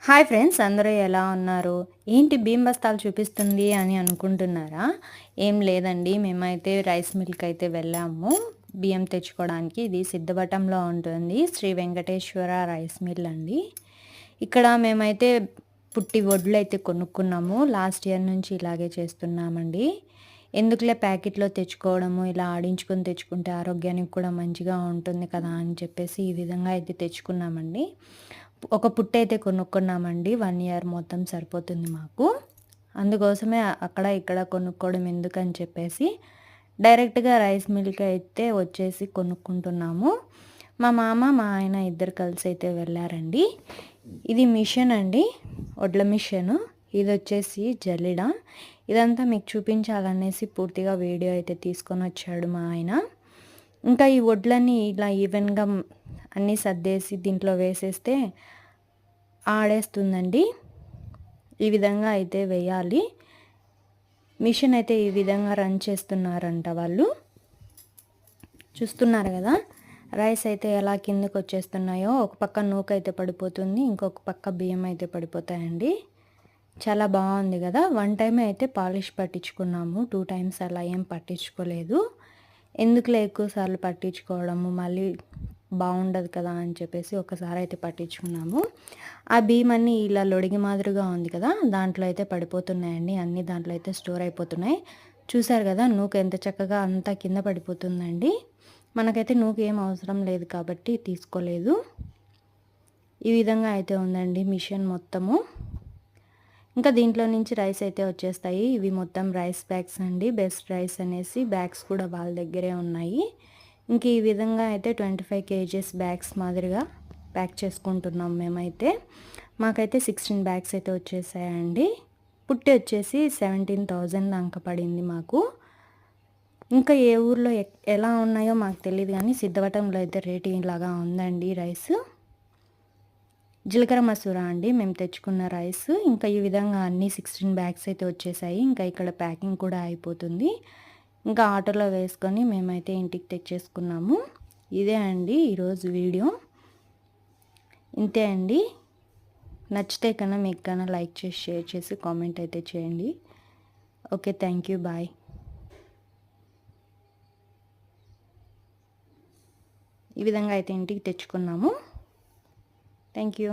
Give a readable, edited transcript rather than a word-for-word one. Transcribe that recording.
Hi friends, అందరూ ఎలా ఉన్నారు? ఏంటి బియ్యం బస్తాలు చూపిస్తుంది అని అనుకుంటున్నారా? ఏం లేదండి. మేమైతే రైస్ మిల్‌కి అయితే వెళ్ళాము బియ్యం తెచ్చుకోవడానికి. ఇది సిద్ధవటంలో ఉంటుంది. శ్రీ వెంకటేశ్వర రైస్ మిల్ అండి. ఇక్కడ మేమైతే పుట్టి వడ్లయితే కొనుక్కున్నాము. లాస్ట్ ఇయర్ నుంచి ఇలాగే చేస్తున్నామండి. ఎందుకులే ప్యాకెట్‌లో తెచ్చుకోవడము, ఇలా ఆడించుకొని తెచ్చుకుంటే ఆరోగ్యానికి కూడా మంచిగా ఉంటుంది కదా అని చెప్పేసి ఈ విధంగా అయితే తెచ్చుకున్నామండి. ఒక పుట్టయితే కొనుక్కున్నామండి. 1 ఇయర్ మొత్తం సరిపోతుంది మాకు. అందుకోసమే అక్కడ ఇక్కడ కొనుక్కోవడం ఎందుకని చెప్పేసి డైరెక్ట్‌గా రైస్ మిల్‌కి అయితే వచ్చేసి కొనుక్కుంటున్నాము. మా మామ, మా ఆయన ఇద్దరు కలిసి అయితే వెళ్ళారండి. ఇది మిషన్ అండి. వడ్ల మిషను. ఇదొచ్చేసి జల్లెడ. ఇదంతా మీకు చూపించాలనేసి పూర్తిగా వీడియో అయితే తీసుకొనొచ్చాడు మా ఆయన. ఇంకా ఈ వడ్లన్నీ ఇలా ఈవెన్‌గా అన్నీ సర్దేసి దీంట్లో వేసేస్తే ఆడేస్తుందండి. ఈ విధంగా అయితే వేయాలి. మిషన్ అయితే ఈ విధంగా రన్ చేస్తున్నారంట వాళ్ళు. చూస్తున్నారు కదా, రైస్ అయితే ఎలా కిందకి వచ్చేస్తున్నాయో. ఒక పక్క నూకైతే పడిపోతుంది, ఇంకొక పక్క బియ్యం అయితే పడిపోతాయండి. చాలా బాగుంది కదా. 1 టైమే అయితే పాలిష్ పట్టించుకున్నాము. 2 టైమ్స్ అలా ఏం పట్టించుకోలేదు. ఎందుకులే ఎక్కువ సార్లు పట్టించుకోవడము, మళ్ళీ బాగుండదు కదా అని చెప్పేసి ఒకసారి అయితే పట్టించుకున్నాము. ఆ బియ్యం అన్నీ ఇలా లొడిగి మాదిరిగా ఉంది కదా, దాంట్లో అయితే పడిపోతున్నాయండి. అన్నీ దాంట్లో అయితే స్టోర్ అయిపోతున్నాయి. చూసారు కదా, నూక ఎంత చక్కగా అంతా కింద పడిపోతుందండి. మనకైతే నూక ఏం అవసరం లేదు కాబట్టి తీసుకోలేదు. ఈ విధంగా అయితే ఉందండి మిషన్ మొత్తము. ఇంకా దీంట్లో నుంచి రైస్ అయితే వచ్చేస్తాయి. ఇవి మొత్తం రైస్ బ్యాగ్స్ అండి. బెస్ట్ రైస్ అనేసి బ్యాగ్స్ కూడా వాళ్ళ దగ్గరే ఉన్నాయి. ఇంక ఈ విధంగా అయితే 25 కేజీస్ బ్యాగ్స్ మాదిరిగా ప్యాక్ చేసుకుంటున్నాం మేమైతే. మాకైతే 16 బ్యాగ్స్ అయితే వచ్చేసాయండి. పుట్టి వచ్చేసి 17,000 దాకా పడింది మాకు. ఇంకా ఏ ఊర్లో ఎలా ఉన్నాయో మాకు తెలియదు కానీ సిద్ధవటంలో అయితే రేటు ఇలాగా ఉందండి రైస్. జీలకర్ర మసూరా అండి మేము తెచ్చుకున్న రైస్. ఇంకా ఈ విధంగా అన్నీ 16 బ్యాగ్స్ అయితే వచ్చేసాయి. ఇంకా ఇక్కడ ప్యాకింగ్ కూడా అయిపోతుంది. ఇంకా ఆటోలో వేసుకొని మేమైతే ఇంటికి తెచ్చేసుకున్నాము. ఇదే అండి ఈరోజు వీడియో. ఇంతే అండి. నచ్చితే కన్నా మీకు కన్నా లైక్ చేసి షేర్ చేసి కామెంట్ అయితే చేయండి. Okay, thank you, bye. ఈ విధంగా అయితే ఇంటికి తెచ్చుకున్నాము. Thank you.